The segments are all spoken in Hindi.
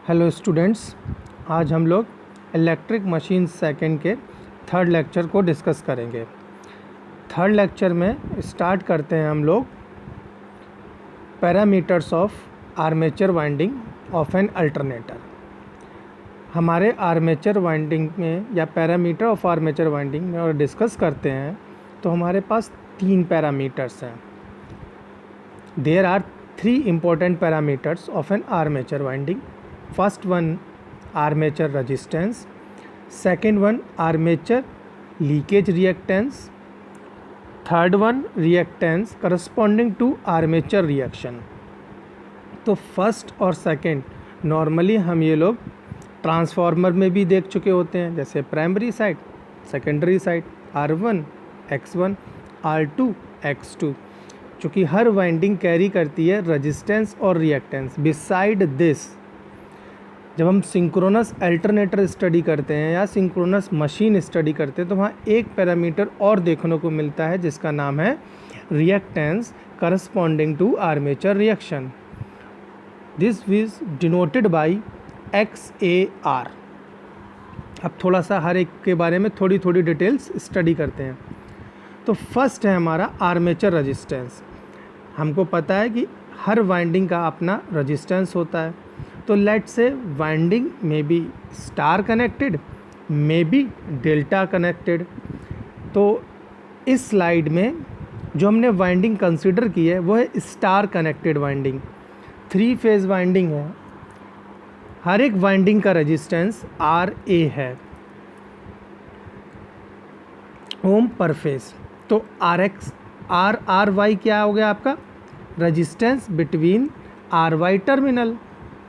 हेलो स्टूडेंट्स, आज हम लोग इलेक्ट्रिक मशीन सेकंड के थर्ड लेक्चर को डिस्कस करेंगे। थर्ड लेक्चर में स्टार्ट करते हैं हम लोग parameters of armature winding of an alternator. हमारे आर्मेचर वाइंडिंग में या पैरामीटर ऑफ आर्मेचर वाइंडिंग में और डिस्कस करते हैं तो हमारे पास 3 पैरामीटर्स हैं। There are 3 important parameters of an armature winding. First one, armature resistance. Second one, armature leakage reactance. Third one, reactance corresponding to armature reaction. तो फर्स्ट और सेकंड नॉर्मली हम ये लोग ट्रांसफार्मर में भी देख चुके होते हैं, जैसे primary side, secondary side, R1 X1 R2 X2। चूँकि हर वाइंडिंग कैरी करती है रेजिस्टेंस और रिएक्टेंस। बिसाइड दिस, जब हम सिंक्रोनस अल्टरनेटर स्टडी करते हैं या सिंक्रोनस मशीन स्टडी करते हैं तो वहाँ एक पैरामीटर और देखने को मिलता है जिसका नाम है reactance corresponding to armature reaction. This is denoted by XAR। अब थोड़ा सा हर एक के बारे में थोड़ी थोड़ी डिटेल्स स्टडी करते हैं। तो फर्स्ट है हमारा आर्मेचर रेजिस्टेंस। हमको पता है कि हर वाइंडिंग का अपना रेजिस्टेंस होता है। तो लेट से वाइंडिंग में be star connected, may be delta connected. तो इस स्लाइड में जो हमने वाइंडिंग कंसीडर की है वो है star connected winding. 3 phase winding है। हर एक वाइंडिंग का रेजिस्टेंस RA है, ओम पर फेज। तो RY क्या हो गया आपका? Resistance between RY terminal.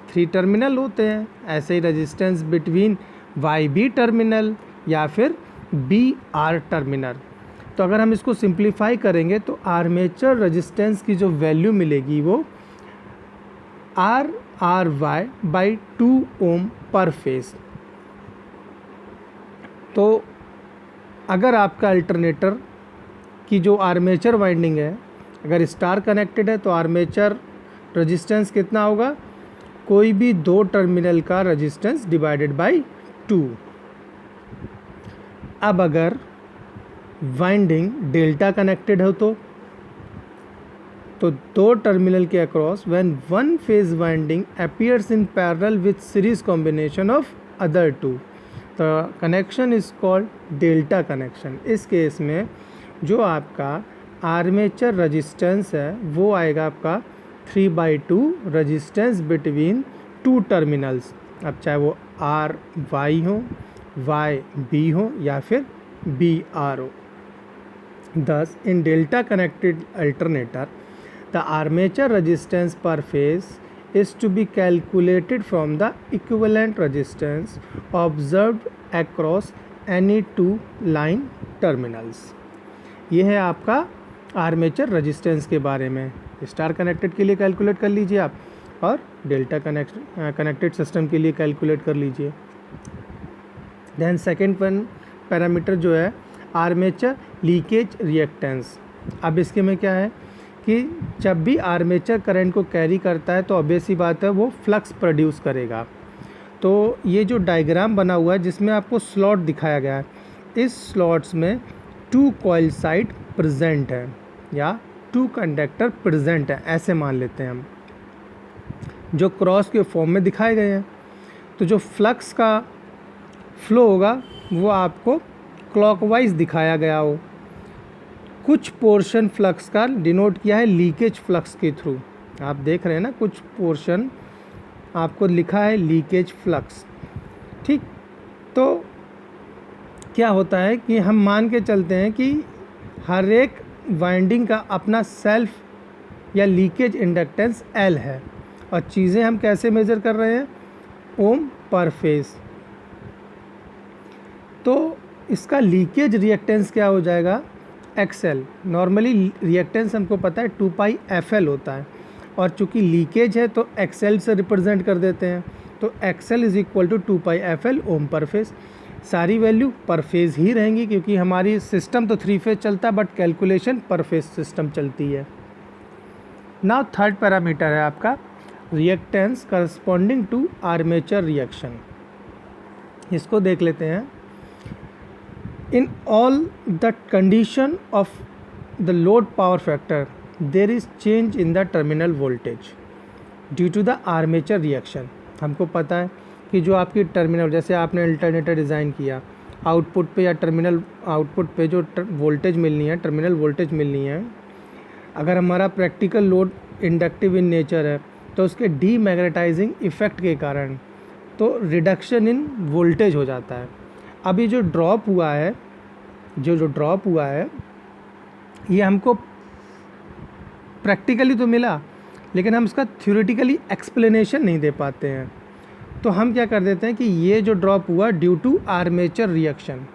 3 terminal होते हैं, ऐसे ही रेजिस्टेंस बिटवीन YB टर्मिनल या फिर BR टर्मिनल। तो अगर हम इसको सिंप्लीफाई करेंगे तो आर्मेचर रेजिस्टेंस की जो वैल्यू मिलेगी वो RY/2 ओम पर फेज। तो अगर आपका अल्टरनेटर की जो आर्मेचर वाइंडिंग है अगर स्टार कनेक्टेड है तो आर्मेचर रेजिस्टेंस कितना होगा? कोई भी 2 टर्मिनल का रेजिस्टेंस डिवाइडेड बाय 2। अब अगर वाइंडिंग डेल्टा कनेक्टेड हो तो 2 टर्मिनल के across when one phase winding appears in parallel with series combination of other 2, the connection is called delta connection. इस केस में जो आपका आर्मेचर रेजिस्टेंस है वो आएगा आपका 3/2 रेजिस्टेंस बिटवीन 2 टर्मिनल्स। अब चाहे वो RY हो, YB हो या फिर BR हो। Thus, in delta connected alternator, the armature resistance per phase is to be calculated from the equivalent resistance observed across any 2 line terminals. ये है आपका आर्मेचर रेजिस्टेंस के बारे में। स्टार कनेक्टेड के लिए कैलकुलेट कर लीजिए आप और डेल्टा कनेक्टेड सिस्टम के लिए कैलकुलेट कर लीजिए। देन सेकेंड वन पैरामीटर जो है आर्मेचर लीकेज रिएक्टेंस। अब इसके में क्या है कि जब भी आर्मेचर करंट को कैरी करता है तो ऑब्वियस सी बात है वो फ्लक्स प्रोड्यूस करेगा। तो ये जो डायग्राम बना हुआ है जिसमें आपको स्लॉट दिखाया गया है, इस स्लॉट्स में 2 कॉइल साइड प्रेजेंट है या 2 कंडक्टर प्रेजेंट है, ऐसे मान लेते हैं हम, जो क्रॉस के फॉर्म में दिखाए गए हैं। तो जो फ्लक्स का फ्लो होगा वो आपको क्लॉकवाइज दिखाया गया हो। कुछ पोर्शन फ्लक्स का डिनोट किया है लीकेज फ्लक्स के थ्रू। आप देख रहे हैं ना, कुछ पोर्शन आपको लिखा है लीकेज फ्लक्स। ठीक, तो क्या होता है कि हम मान के चलते हैं कि हर एक वाइंडिंग का अपना सेल्फ या लीकेज इंडक्टेंस L है और चीज़ें हम कैसे मेज़र कर रहे हैं? ओम पर फेज। तो इसका लीकेज रिएक्टेंस क्या हो जाएगा? XL। नॉर्मली रिएक्टेंस हमको पता है 2πfL होता है और चूँकि लीकेज है तो XL से रिप्रेजेंट कर देते हैं। तो XL is equal to 2πfL ohm per phase. सारी वैल्यू पर फेज ही रहेंगी क्योंकि हमारी सिस्टम तो 3 फेज चलता है but calculation per phase system चलती है। नाउ थर्ड पैरामीटर है आपका reactance corresponding to armature reaction. इसको देख लेते हैं। In all the condition of the load power factor there is change in the terminal voltage due to the armature reaction. हमको पता है कि जो आपकी टर्मिनल, जैसे आपने अल्टरनेटर डिज़ाइन किया, आउटपुट पे या टर्मिनल आउटपुट पे जो वोल्टेज मिलनी है, टर्मिनल वोल्टेज मिलनी है, अगर हमारा practical load inductive in nature है तो उसके डीमैग्नेटाइजिंग इफ़ेक्ट के कारण तो रिडक्शन इन वोल्टेज हो जाता है। अभी जो ड्रॉप हुआ है, जो ड्रॉप हुआ है, ये हमको प्रैक्टिकली तो मिला, लेकिन हम इसका थ्योरेटिकली एक्सप्लेनेशन नहीं दे पाते हैं। तो हम क्या कर देते हैं कि ये जो ड्रॉप हुआ ड्यू टू आर्मेचर रिएक्शन,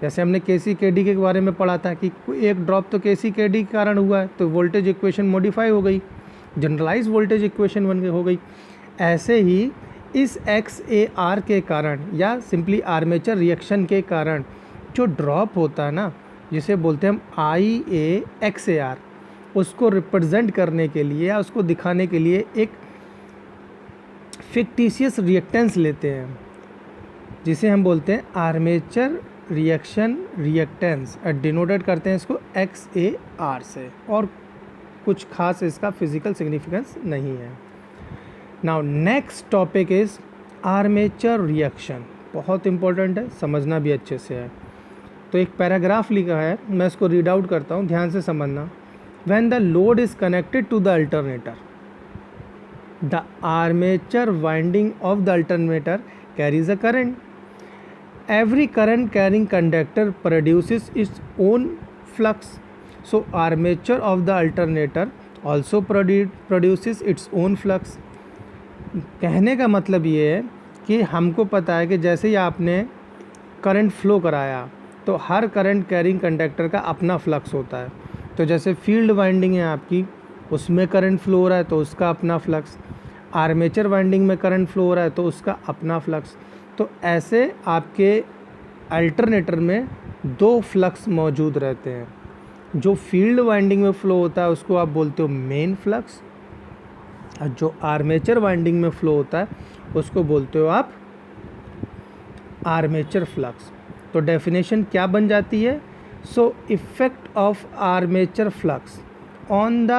जैसे हमने KC/KD के बारे में पढ़ा था कि एक ड्रॉप तो KC/KD के कारण हुआ है, तो वोल्टेज इक्वेशन मॉडिफाई हो गई, जनरलाइज वोल्टेज इक्वेशन बन हो गई। ऐसे ही इस XAR के कारण या सिंपली आर्मेचर रिएक्शन के कारण जो ड्रॉप होता है ना, जिसे बोलते हैं हम IAXAR, उसको रिप्रेजेंट करने के लिए या उसको दिखाने के लिए एक फिक्टिशियस रिएक्टेंस लेते हैं, जिसे हम बोलते हैं आर्मेचर रिएक्शन रिएक्टेंस, डिनोटेड करते हैं इसको XAR से, और कुछ खास इसका फिजिकल सिग्निफिकेंस नहीं है। Now next topic is armature reaction. बहुत इंपॉर्टेंट है, समझना भी अच्छे से है। तो एक पैराग्राफ लिखा है, मैं इसको रीड आउट करता हूँ, ध्यान से समझना। When the load is connected to the alternator, the armature winding of the alternator carries a current. Every current carrying conductor produces its own flux. So armature of the alternator also produces its own flux. कहने का मतलब ये है कि हमको पता है कि जैसे ही आपने करंट फ्लो कराया तो हर करंट कैरिंग कंडक्टर का अपना फ्लक्स होता है। तो जैसे फील्ड वाइंडिंग है आपकी, उसमें करंट फ्लो हो रहा है तो उसका अपना फ्लक्स, आर्मेचर वाइंडिंग में करंट फ्लो हो रहा है तो उसका अपना फ्लक्स। तो ऐसे आपके अल्टरनेटर में दो फ्लक्स मौजूद रहते हैं। जो फील्ड वाइंडिंग में फ्लो होता है उसको आप बोलते हो मेन फ्लक्स, और जो आर्मेचर वाइंडिंग में फ्लो होता है उसको बोलते हो आप आर्मेचर फ्लक्स। तो डेफिनेशन क्या बन जाती है? So effect of armature flux on the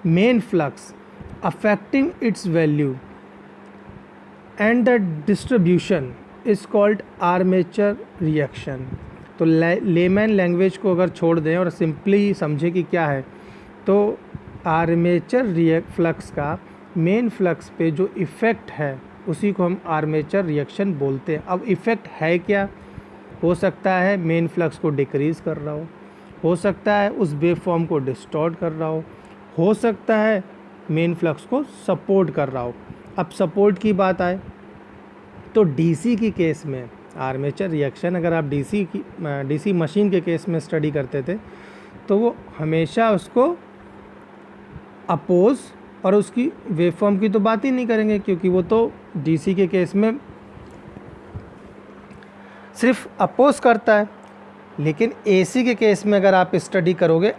main flux affecting its value and the distribution is called armature reaction। तो लेमैन लैंग्वेज को अगर छोड़ दें और सिंपली समझें कि क्या है, तो आर्मेचर फ्लक्स का मेन फ्लक्स पे जो इफ़ेक्ट है उसी को हम आर्मेचर रिएक्शन बोलते हैं। अब इफ़ेक्ट है क्या? हो सकता है मेन फ्लक्स को डिक्रीज़ कर रहा हो सकता है उस वेव फॉर्म को डिस्टॉर्ट कर रहा हो सकता है मेन फ्लक्स को सपोर्ट कर रहा हो। अब सपोर्ट की बात आए तो डीसी की केस में आर्मेचर रिएक्शन, अगर आप डीसी मशीन के केस में स्टडी करते थे तो वो हमेशा उसको अपोज, और उसकी वेव फॉर्म की तो बात ही नहीं करेंगे क्योंकि वो तो डीसी के केस में सिर्फ अपोज करता है। लेकिन एसी के केस में अगर आप स्टडी करोगे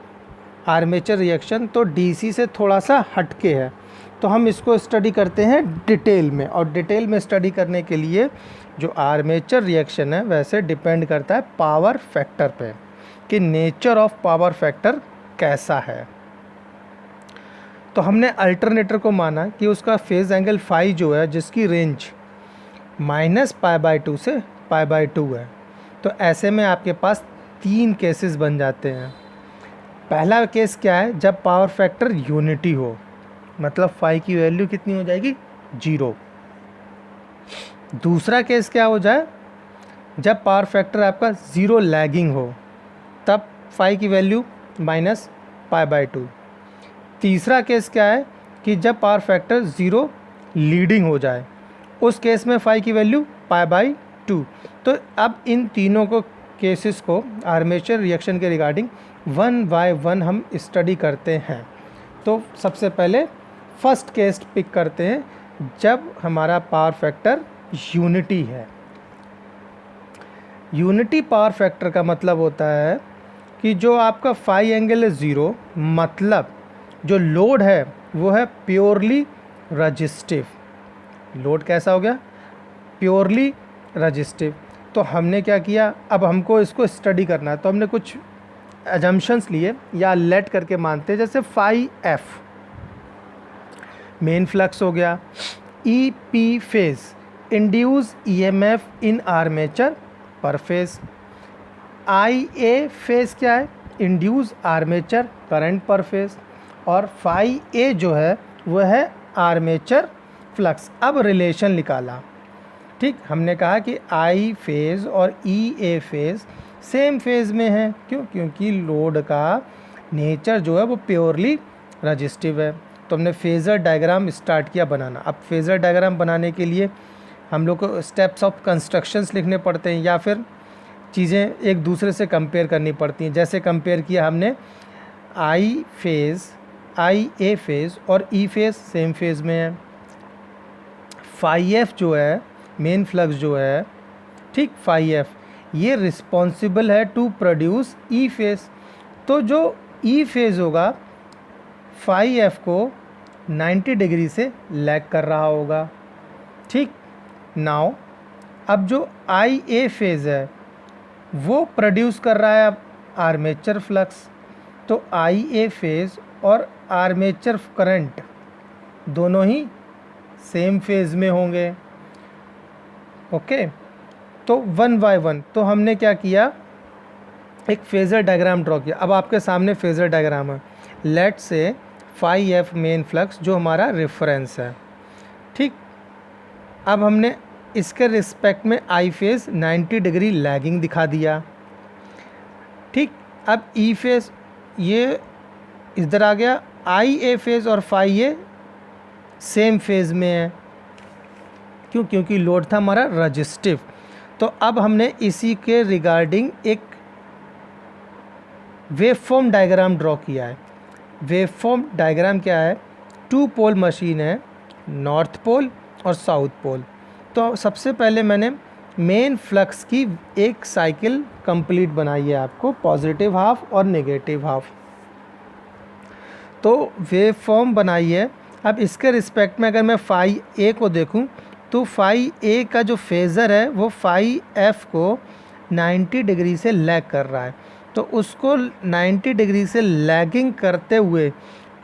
आर्मेचर रिएक्शन तो डीसी से थोड़ा सा हटके है। तो हम इसको स्टडी करते हैं डिटेल में, और डिटेल में स्टडी करने के लिए जो आर्मेचर रिएक्शन है वैसे डिपेंड करता है पावर फैक्टर पे, कि नेचर ऑफ पावर फैक्टर कैसा है। तो हमने अल्टरनेटर को माना कि उसका फेज एंगल फाई जो है, जिसकी रेंज -π/2 से π/2 है। तो ऐसे में आपके पास 3 केसेस बन जाते हैं। पहला केस क्या है? जब पावर फैक्टर यूनिटी हो, मतलब फाई की वैल्यू कितनी हो जाएगी? 0। दूसरा केस क्या हो जाए? जब पावर फैक्टर आपका 0 लैगिंग हो, तब फाई की वैल्यू -π/2। तीसरा केस क्या है कि जब पावर फैक्टर 0 लीडिंग हो जाए, उस केस में फाई की वैल्यू π/2। तो अब इन तीनों को केसेस को आर्मेचर रिएक्शन के रिगार्डिंग 1 बाय 1 हम स्टडी करते हैं। तो सबसे पहले फर्स्ट केस पिक करते हैं, जब हमारा पावर फैक्टर यूनिटी है। यूनिटी पावर फैक्टर का मतलब होता है कि जो आपका फाई एंगल है 0, मतलब जो लोड है वो है प्योरली रजिस्टिव। लोड कैसा हो गया? Purely resistive. तो हमने क्या किया, अब हमको इसको स्टडी करना है, तो हमने कुछ एजम्पशंस लिए या लेट करके मानते हैं, जैसे फाई एफ मेन फ्लक्स हो गया, E P phase induce EMF in armature पर फेज, आई ए फेज क्या है? इंड्यूस आर्मेचर करंट पर फेज, और फाई ए जो है वह है आर्मेचर फ्लक्स। अब रिलेशन निकाला, ठीक, हमने कहा कि आई फेज़ और ई ए फेज़ सेम फेज़ में है। क्यों? क्योंकि लोड का नेचर जो है वो प्योरली रजिस्टिव है। तो हमने फेज़र डायग्राम स्टार्ट किया बनाना। अब फेज़र डायग्राम बनाने के लिए हम लोग को स्टेप्स ऑफ कंस्ट्रक्शंस लिखने पड़ते हैं या फिर चीज़ें एक दूसरे से कंपेयर करनी पड़ती हैं। जैसे कंपेयर किया हमने आई फेज़, आई ए फेज़ और ई फेज़ सेम फेज़ में है। फाई एफ जो है मेन फ्लक्स जो है, ठीक, फाई एफ ये रिस्पॉन्सिबल है टू प्रोड्यूस ई फेज़। तो जो ई फेज़ होगा फाई एफ को 90 डिग्री से लैग कर रहा होगा, ठीक। नाउ अब जो आई ए फेज़ है वो प्रोड्यूस कर रहा है अब आर्मेचर फ्लक्स। तो आई ए फेज़ और आर्मेचर करंट दोनों ही सेम फेज़ में होंगे। ओके, तो वन बाय वन तो हमने क्या किया, एक फेज़र डायग्राम ड्रॉ किया। अब आपके सामने फेज़र डायग्राम है। लेट से फाई एफ मेन फ्लक्स जो हमारा रेफरेंस है, ठीक। अब हमने इसके रिस्पेक्ट में आई फेज़ 90 डिग्री लैगिंग दिखा दिया, ठीक। अब ई फेज़ ये इधर आ गया, आई ए फेज़ और फाई ए सेम फेज़ में है। क्यों? क्योंकि लोड था हमारा रजिस्टिव। तो अब हमने इसी के रिगार्डिंग एक वेवफॉर्म डायग्राम ड्रॉ किया है। वेवफॉर्म डायग्राम क्या है? 2 पोल मशीन है, नॉर्थ पोल और साउथ पोल। तो सबसे पहले मैंने मेन फ्लक्स की एक साइकिल कंप्लीट बनाई है आपको, पॉजिटिव हाफ और नेगेटिव हाफ। तो वेवफॉर्म बनाई है। अब इसके रिस्पेक्ट में अगर मैं फाई ए को देखूं तो फाई ए का जो फेज़र है वो फाई एफ को 90 डिग्री से लैग कर रहा है। तो उसको 90 डिग्री से लैगिंग करते हुए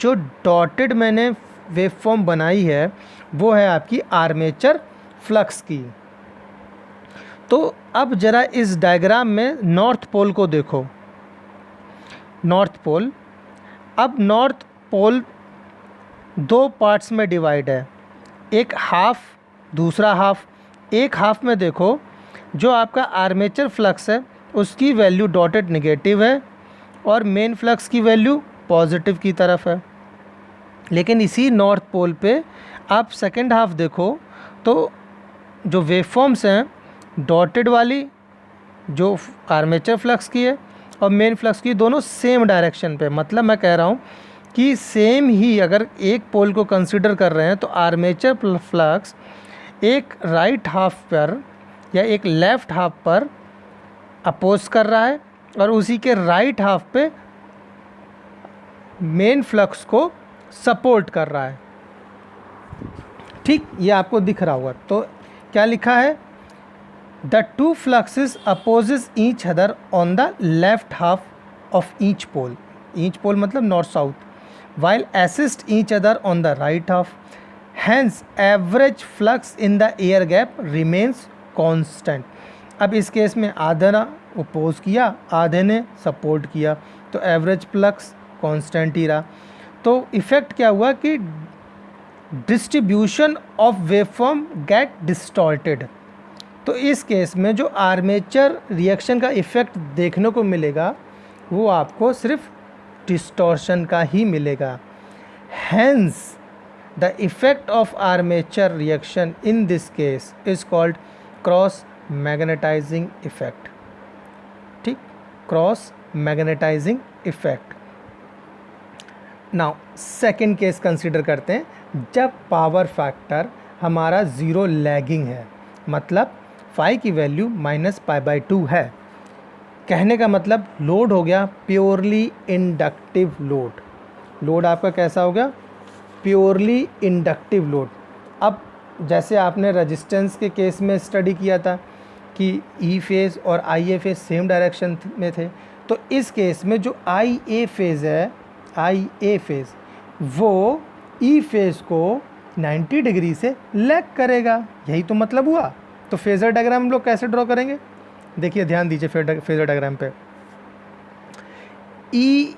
जो डॉटेड मैंने वेवफॉर्म बनाई है वो है आपकी आर्मेचर फ्लक्स की। तो अब ज़रा इस डायग्राम में नॉर्थ पोल को देखो। नॉर्थ पोल, अब नॉर्थ पोल 2 पार्ट्स में डिवाइड है, एक हाफ, दूसरा हाफ। एक हाफ में देखो जो आपका आर्मेचर फ्लक्स है उसकी वैल्यू डॉटेड नेगेटिव है और मेन फ्लक्स की वैल्यू पॉजिटिव की तरफ है। लेकिन इसी नॉर्थ पोल पे आप सेकेंड हाफ देखो तो जो वेवफॉर्म्स हैं, डॉटेड वाली जो आर्मेचर फ्लक्स की है और मेन फ्लक्स की, दोनों सेम डायरेक्शन पे। मतलब मैं कह रहा हूँ कि सेम ही अगर एक पोल को कंसिडर कर रहे हैं तो आर्मेचर फ्लक्स एक राइट हाफ पर या एक लेफ़्ट हाफ पर अपोज कर रहा है और उसी के राइट हाफ पे मेन फ्लक्स को सपोर्ट कर रहा है, ठीक। ये आपको दिख रहा होगा। तो क्या लिखा है? The 2 fluxes opposes each other on the left half of each pole. Each pole मतलब north south, while assist each other on the right half. Hence average flux in the air gap remains constant. अब इस केस में आधे ने अपोज किया, आधे ने सपोर्ट किया, तो एवरेज फ्लक्स कांस्टेंट ही रहा। तो इफ़ेक्ट क्या हुआ कि distribution of waveform get distorted. तो इस केस में जो आर्मेचर रिएक्शन का इफ़ेक्ट देखने को मिलेगा वो आपको सिर्फ डिस्टॉर्शन का ही मिलेगा। Hence the effect of armature reaction in this case is called cross magnetizing effect, ठीक, cross magnetizing effect। Now second case consider करते हैं जब पावर फैक्टर हमारा 0 लैगिंग है, मतलब फाई की वैल्यू -π/2 है। कहने का मतलब लोड हो गया प्योरली इंडक्टिव लोड। लोड आपका कैसा हो गया? Purely inductive load. अब जैसे आपने रेजिस्टेंस के केस में स्टडी किया था कि ई फेज़ और आई ए फेज़ सेम डायरेक्शन में थे, तो इस केस में जो आई ए फेज़ है, आई ए फेज़ वो ई फेज़ को 90 डिग्री से लैग करेगा। यही तो मतलब हुआ। तो फेज़र डायग्राम हम लोग कैसे ड्रॉ करेंगे? देखिए, ध्यान दीजिए फेज़र डायग्राम पे। ई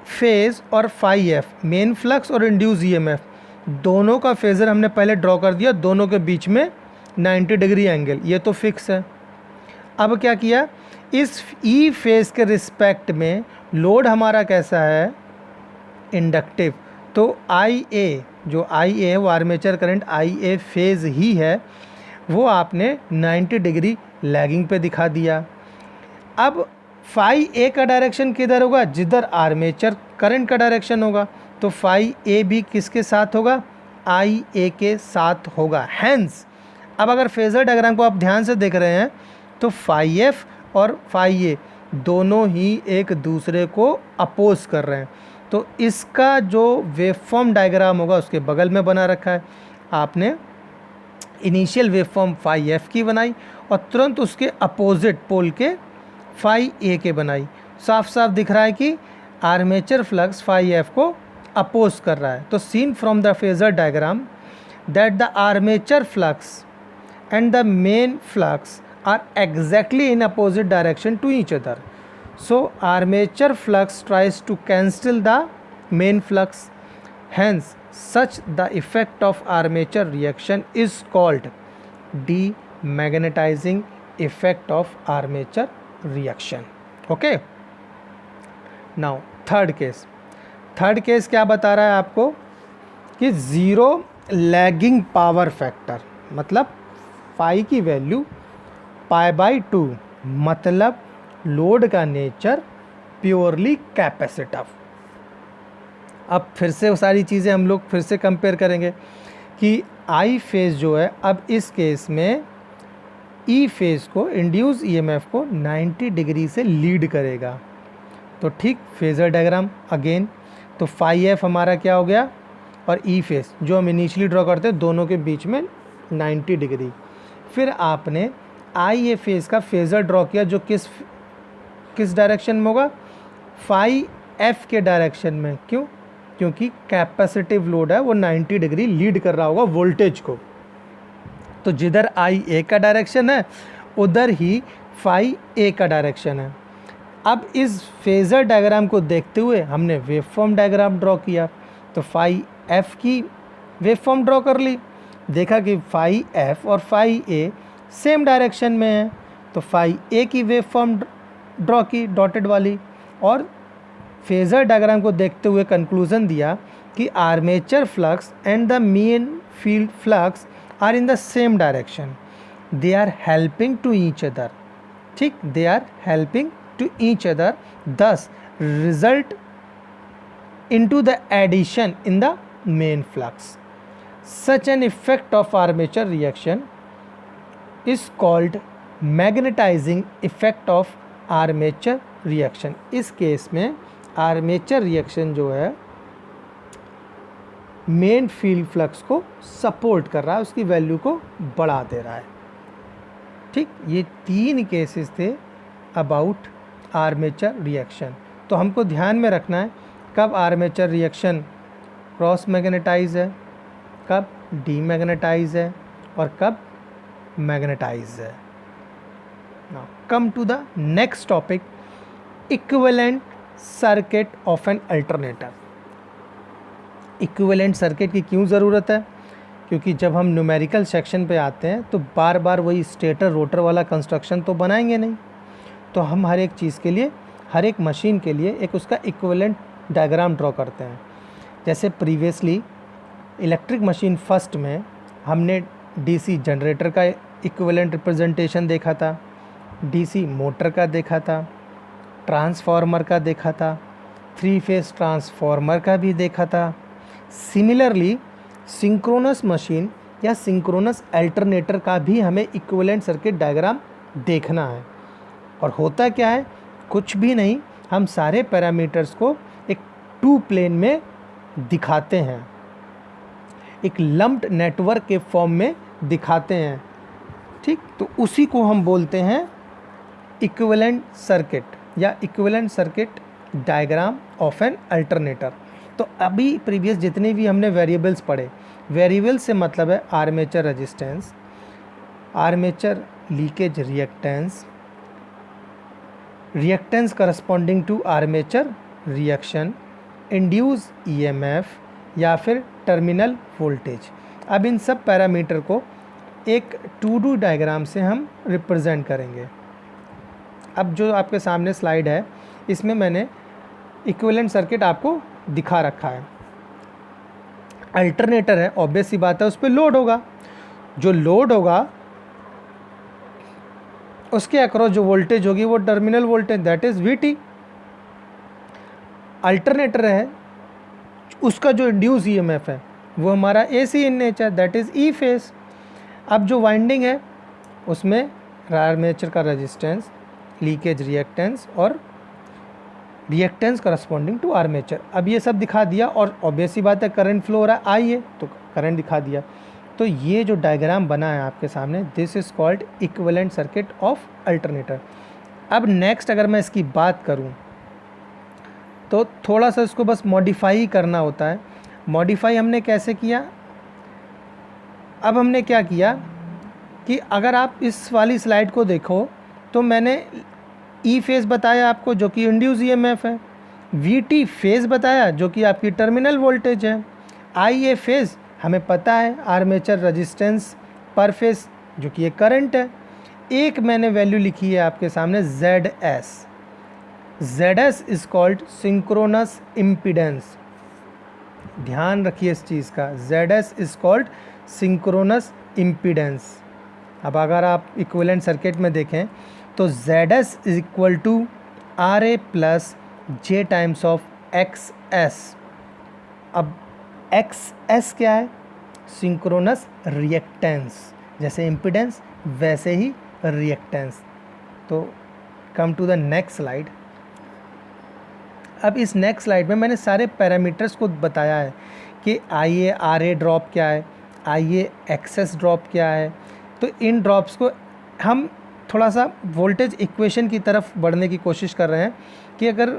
फेज़ और फाई एफ, मेन फ्लक्स और इंड्यूस ईएमएफ, दोनों का फेज़र हमने पहले ड्रॉ कर दिया, दोनों के बीच में 90 डिग्री एंगल, ये तो फिक्स है। अब क्या किया, इस ई फेज़ के रिस्पेक्ट में लोड हमारा कैसा है? इंडक्टिव। तो आई ए, जो आई ए वो armature current I A phase ही है, वो आपने 90 डिग्री लैगिंग पे दिखा दिया। अब फाई ए का डायरेक्शन किधर होगा? जिधर आर्मेचर करंट का डायरेक्शन होगा। तो फाई ए भी किसके साथ होगा? आई ए के साथ होगा। हैंस अब अगर फेज़र डायग्राम को आप ध्यान से देख रहे हैं तो फाई एफ और फाई ए दोनों ही एक दूसरे को अपोज कर रहे हैं। तो इसका जो वेवफॉर्म डायग्राम होगा उसके बगल में बना रखा है। आपने इनिशियल वेवफॉर्म फाई एफ की बनाई और तुरंत उसके अपोजिट पोल के फाई ए के बनाई। साफ साफ दिख रहा है कि आर्मेचर फ्लक्स फाई एफ को अपोज कर रहा है। तो seen from the phasor diagram that the armature flux and the main flux are exactly in opposite direction to each other. So armature flux tries to cancel the main flux. Hence, such the effect of armature reaction is called demagnetizing effect of armature reaction. Okay. Now third case. Third case क्या बता रहा है आपको कि ज़ीरो लैगिंग पावर फैक्टर, मतलब फाई की वैल्यू π/2, मतलब लोड का नेचर प्योरली कैपेसिटिव। अब फिर से वो सारी चीज़ें हम लोग फिर से कंपेयर करेंगे कि आई फेज़ जो है, अब इस केस में ई फेज़ को, इंड्यूस ईएमएफ को 90 डिग्री से लीड करेगा। तो ठीक फेज़र डायग्राम अगेन, तो फाई एफ हमारा क्या हो गया, और ई फेज़ जो हम इनिशियली ड्रॉ करते हैं दोनों के बीच में 90 डिग्री। फिर आपने आई ए फेज़ का फेज़र ड्रॉ किया जो किस डायरेक्शन में होगा? फाई एफ के डायरेक्शन में। क्यों? क्योंकि कैपेसिटिव लोड है, वो 90 डिग्री लीड कर रहा होगा वोल्टेज को। तो जिधर आई ए का डायरेक्शन है उधर ही फाई ए का डायरेक्शन है। अब इस फेज़र डायग्राम को देखते हुए हमने वेवफॉर्म डायग्राम ड्रॉ किया। तो फाई एफ की वेवफॉर्म ड्रॉ कर ली, देखा कि फाई एफ और फाई ए सेम डायरेक्शन में है। तो फाई ए की वेवफॉर्म ड्रॉ की डॉटेड वाली, और फेज़र डायग्राम को देखते हुए कंक्लूजन दिया कि armature flux and the main field flux are in the same direction, they are helping to each other. ठीक, they are helping to each other, thus result into the addition in the main flux. Such an effect of armature reaction is called magnetizing effect of armature reaction. इस केस में आर्मेचर रिएक्शन जो है मेन फील्ड फ्लक्स को सपोर्ट कर रहा है, उसकी वैल्यू को बढ़ा दे रहा है। ठीक, ये तीन केसेस थे अबाउट आर्मेचर रिएक्शन। तो हमको ध्यान में रखना है कब आर्मेचर रिएक्शन क्रॉस मैग्नेटाइज है, कब डीमैग्नेटाइज है, और कब मैग्नेटाइज है। Now come to the next topic, equivalent circuit of an alternator. Equivalent circuit की क्यों ज़रूरत है? क्योंकि जब हम न्यूमेरिकल सेक्शन पे आते हैं तो बार बार वही स्टेटर रोटर वाला कंस्ट्रक्शन तो बनाएंगे नहीं। तो हम हर एक चीज़ के लिए, हर एक मशीन के लिए एक उसका इक्विवेलेंट डायग्राम ड्रॉ करते हैं। जैसे प्रीवियसली इलेक्ट्रिक मशीन फर्स्ट में हमने डीसी जनरेटर का इक्विवेलेंट रिप्रेजेंटेशन देखा था, डीसी मोटर का देखा था, ट्रांसफार्मर का देखा था, 3 फेज़ ट्रांसफार्मर का भी देखा था। सिमिलरली सिंक्रोनस मशीन या सिंक्रोनस अल्टरनेटर का भी हमें इक्विवेलेंट सर्किट डायग्राम देखना है। और होता क्या है, कुछ भी नहीं, हम सारे पैरामीटर्स को एक 2 प्लेन में दिखाते हैं। एक लम्प्ड नेटवर्क के फॉर्म में दिखाते हैं, ठीक। तो उसी को हम बोलते हैं इक्विवेलेंट सर्किट या equivalent circuit diagram of an alternator. तो अभी प्रीवियस जितने भी हमने वेरिएबल्स पढ़े, वेरिएबल से मतलब है armature resistance, armature leakage reactance, reactance corresponding to armature reaction, induced EMF या फिर टर्मिनल वोल्टेज। अब इन सब पैरामीटर को एक 2D डायग्राम से हम रिप्रेजेंट करेंगे। अब जो आपके सामने स्लाइड है इसमें मैंने इक्विवेलेंट सर्किट आपको दिखा रखा है। अल्टरनेटर है, ऑब्वियस सी बात है, उस पर लोड होगा। जो लोड होगा उसके अक्रॉस जो वोल्टेज होगी वो terminal voltage, that is VT। Alternator है, उसका जो इंड्यूस ईएमएफ है वो हमारा AC in nature, that is E phase. अब जो वाइंडिंग है उसमें आर्मेचर का रेजिस्टेंस, लीकेज रिएक्टेंस और रिएक्टेंस करस्पॉन्डिंग टू आर्मेचर। अब ये सब दिखा दिया और ऑब्वियस सी बात है करंट फ्लो हो रहा है, आई है तो करंट दिखा दिया। तो ये जो डायग्राम बना है आपके सामने, this is called equivalent circuit of alternator. अब नेक्स्ट अगर मैं इसकी बात करूं तो थोड़ा सा इसको बस मॉडिफाई करना होता है। मॉडिफाई हमने कैसे किया, अब हमने क्या किया कि अगर आप इस वाली स्लाइड को देखो तो मैंने E फेज़ बताया आपको जो कि इंड्यूस ईएमएफ है, VT फेज़ बताया जो कि आपकी टर्मिनल वोल्टेज है, IA फेज़ हमें पता है आर्मेचर रेजिस्टेंस पर फेज़ जो कि एक करंट है। एक मैंने वैल्यू लिखी है आपके सामने ZS। ZS is called synchronous impedance. ध्यान रखिए इस चीज़ का, ZS is called synchronous impedance. अब अगर आप इक्विवेलेंट सर्किट में देखें तो ZS is equal to RA plus J times of XS। अब XS क्या है, सिंक्रोनस रिएक्टेंस, जैसे इम्पीडेंस वैसे ही रिएक्टेंस। तो come to the next slide. अब इस नेक्स्ट स्लाइड में मैंने सारे पैरामीटर्स को बताया है कि IA RA ड्रॉप क्या है, IA XS ड्रॉप क्या है। तो इन ड्रॉप्स को हम थोड़ा सा वोल्टेज इक्वेशन की तरफ बढ़ने की कोशिश कर रहे हैं कि अगर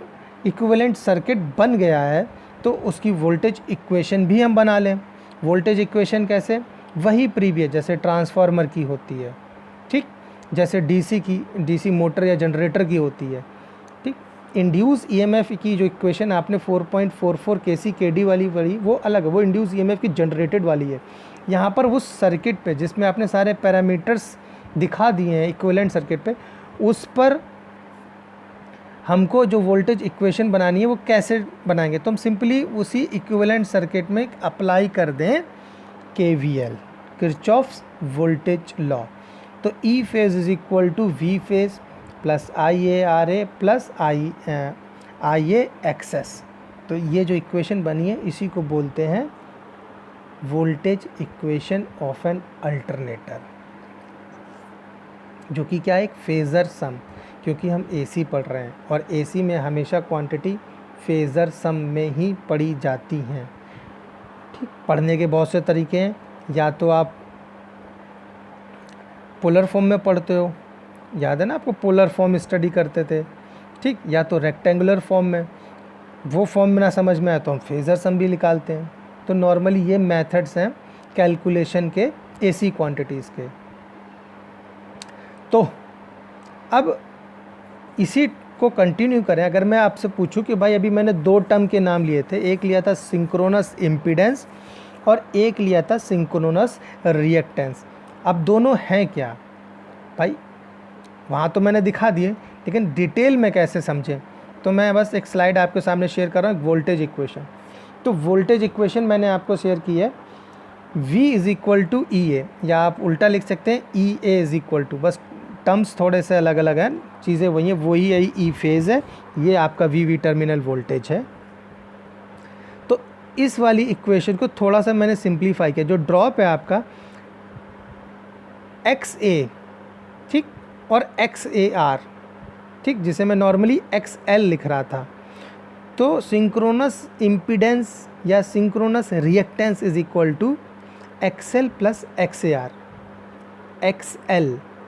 इक्विवेलेंट सर्किट बन गया है तो उसकी वोल्टेज इक्वेशन भी हम बना लें। वोल्टेज इक्वेशन कैसे, वही प्रीवियस जैसे ट्रांसफार्मर की होती है, ठीक, जैसे डीसी मोटर या जनरेटर की होती है, ठीक। इंड्यूस ईएमएफ की जो इक्वेशन आपने 4.44 kc kd वाली पढ़ी वो अलग है, वो इंड्यूस ईएमएफ की जनरेटेड वाली है। यहाँ पर उस सर्किट पे जिसमें आपने सारे पैरामीटर्स दिखा दिए हैं इक्विवेलेंट सर्किट पे, उस पर हमको जो वोल्टेज इक्वेशन बनानी है वो कैसे बनाएंगे। तो हम सिंपली उसी इक्विवेलेंट सर्किट में अप्लाई कर दें KVL, किरचॉफ्स वोल्टेज लॉ। तो E phase is equal to V phase plus IA RA plus IA XS। तो ये जो इक्वेशन बनी है इसी को बोलते हैं voltage equation of an alternator, जो कि क्या है, एक फेज़र सम, क्योंकि हम AC पढ़ रहे हैं और AC में हमेशा क्वांटिटी फेज़र सम में ही पढ़ी जाती हैं, ठीक। पढ़ने के बहुत से तरीके हैं, या तो आप पोलर फॉर्म में पढ़ते हो, याद है ना आपको पोलर फॉर्म स्टडी करते थे, ठीक, या तो रेक्टेंगुलर फॉर्म में, वो फॉर्म में ना समझ में आए तो हम फेज़र सम भी निकालते हैं। तो नॉर्मली ये मेथड्स हैं कैलकुलेशन के AC क्वांटिटीज़ के। तो अब इसी को कंटिन्यू करें। अगर मैं आपसे पूछूं कि भाई अभी मैंने दो टर्म के नाम लिए थे, एक लिया था सिंक्रोनस इम्पीडेंस और एक लिया था सिंक्रोनस रिएक्टेंस। अब दोनों हैं क्या भाई, वहाँ तो मैंने दिखा दिए, लेकिन डिटेल में कैसे समझें, तो मैं बस एक स्लाइड आपके सामने शेयर कर रहा हूँ, वोल्टेज इक्वेशन। तो वोल्टेज इक्वेशन मैंने आपको शेयर की है, V is equal to EA, या आप उल्टा लिख सकते हैं EA इज़ इक्वल टू, बस टर्म्स थोड़े से अलग अलग हैं, चीज़ें वही हैं, वही है E फेज़ है, ये आपका VV टर्मिनल वोल्टेज है। तो इस वाली इक्वेशन को थोड़ा सा मैंने सिंप्लीफाई किया, जो ड्रॉप है आपका XA, ठीक, और XAR, ठीक, जिसे मैं नॉर्मली XL लिख रहा था। तो सिंक्रोनस इम्पीडेंस या synchronous reactance is equal to XL plus XAR।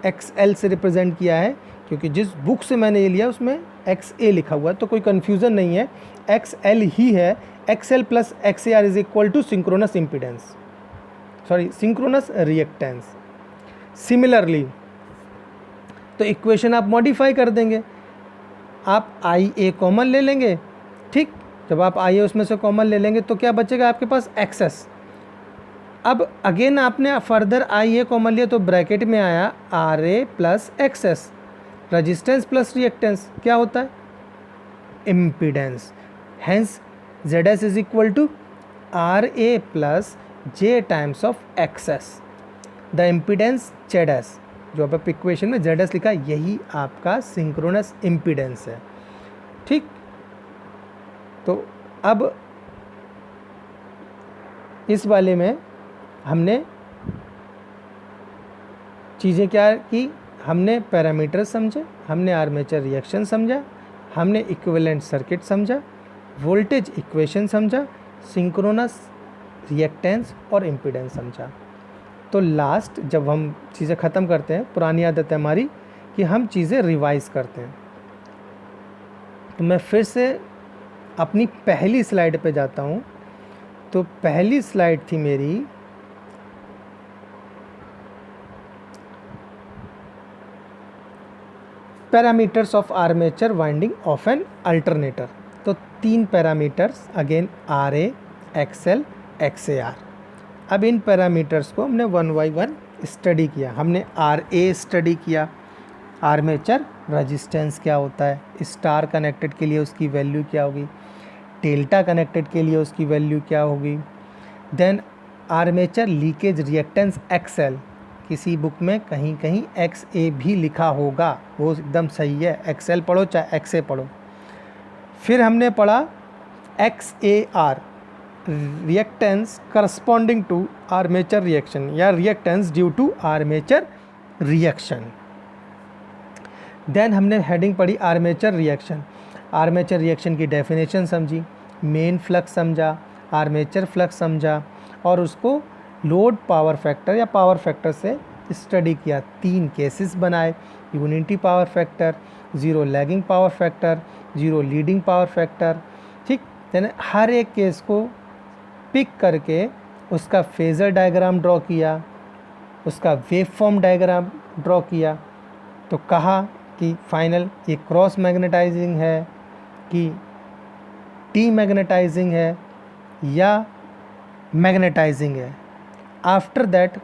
XL से रिप्रेजेंट किया है क्योंकि जिस बुक से मैंने ये लिया उसमें XA लिखा हुआ है, तो कोई कन्फ्यूज़न नहीं है, XL ही है। XL plus XAR is equal to synchronous impedance, sorry synchronous reactance. Similarly तो इक्वेशन आप मॉडिफाई कर देंगे, आप IA कॉमन ले लेंगे, ठीक। जब आप IA उसमें से कॉमन ले लेंगे तो क्या बचेगा आपके पास, XS। अब अगेन आपने फर्दर IA कॉमन लिया तो ब्रैकेट में आया RA plus XS, resistance plus reactance क्या होता है, impedance. Hence ZS is equal to RA plus J times of XS, the impedance ZS। जो आप इक्वेशन में ZS लिखा है यही आपका सिंक्रोनस इम्पीडेंस है, ठीक। तो अब इस वाले में हमने चीज़ें क्या की, हमने पैरामीटर समझे, हमने आर्मेचर रिएक्शन समझा, हमने इक्विवेलेंट सर्किट समझा, वोल्टेज इक्वेशन समझा, सिंक्रोनस रिएक्टेंस और इम्पीडेंस समझा। तो लास्ट जब हम चीज़ें ख़त्म करते हैं, पुरानी आदत है हमारी कि हम चीज़ें रिवाइज़ करते हैं। तो मैं फिर से अपनी पहली स्लाइड पे जाता हूँ। तो पहली स्लाइड थी मेरी parameters of armature winding of an alternator. तो 3 parameters again RA, XL, XAR। अब इन पैरामीटर्स को हमने 1 बाय 1 स्टडी किया। हमने RA स्टडी किया, आर्मेचर रजिस्टेंस क्या होता है, स्टार कनेक्टेड के लिए उसकी वैल्यू क्या होगी, डेल्टा कनेक्टेड के लिए उसकी वैल्यू क्या होगी। Then armature leakage reactance XL, किसी बुक में कहीं कहीं XA भी लिखा होगा, वो एकदम सही है, XL पढ़ो चाहे XA पढ़ो। फिर हमने पढ़ा XAR, reactance corresponding to armature reaction या reactance due to armature reaction. Then हमने हेडिंग पढ़ी आर्मेचर रिएक्शन। आर्मेचर रिएक्शन की डेफिनेशन समझी, मेन फ्लक्स समझा, आर्मेचर फ्लक्स समझा और उसको लोड पावर फैक्टर या पावर फैक्टर से स्टडी किया। 3 केसेस बनाए, unity power factor, 0 lagging power factor, 0 leading power factor, ठीक। यानी हर एक केस को पिक करके उसका फेज़र डायग्राम ड्रॉ किया, उसका वेव फॉर्म डायग्राम ड्रॉ किया। तो कहा कि फाइनल ये क्रॉस मैग्नेटाइजिंग है कि टी मैग्नेटाइजिंग है या मैग्नेटाइजिंग है। After that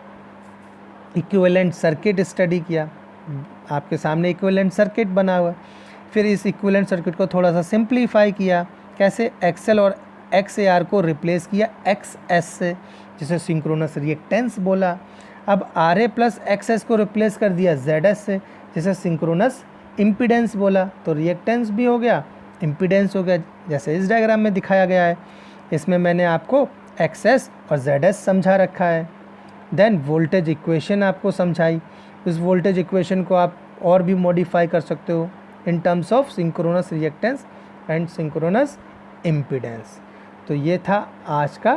equivalent circuit study किया, आपके सामने इक्विवेलेंट सर्किट बना हुआ। फिर इस इक्विवेलेंट सर्किट को थोड़ा सा सिंप्लीफाई किया, कैसे XL और XAR को रिप्लेस किया XS से, जिसे सिंक्रोनस रिएक्टेंस बोला। अब RA प्लस XS को रिप्लेस कर दिया ZS से, जिसे सिंक्रोनस इम्पीडेंस बोला। तो रिएक्टेंस भी हो गया, इम्पीडेंस हो गया, जैसे इस डायग्राम में दिखाया गया है। इसमें मैंने आपको XS और ZS समझा रखा है। देन वोल्टेज इक्वेशन आपको समझाई, इस वोल्टेज इक्वेशन को आप और भी मॉडिफाई कर सकते हो in terms of synchronous reactance and synchronous impedance. तो ये था आज का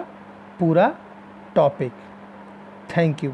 पूरा टॉपिक। Thank you.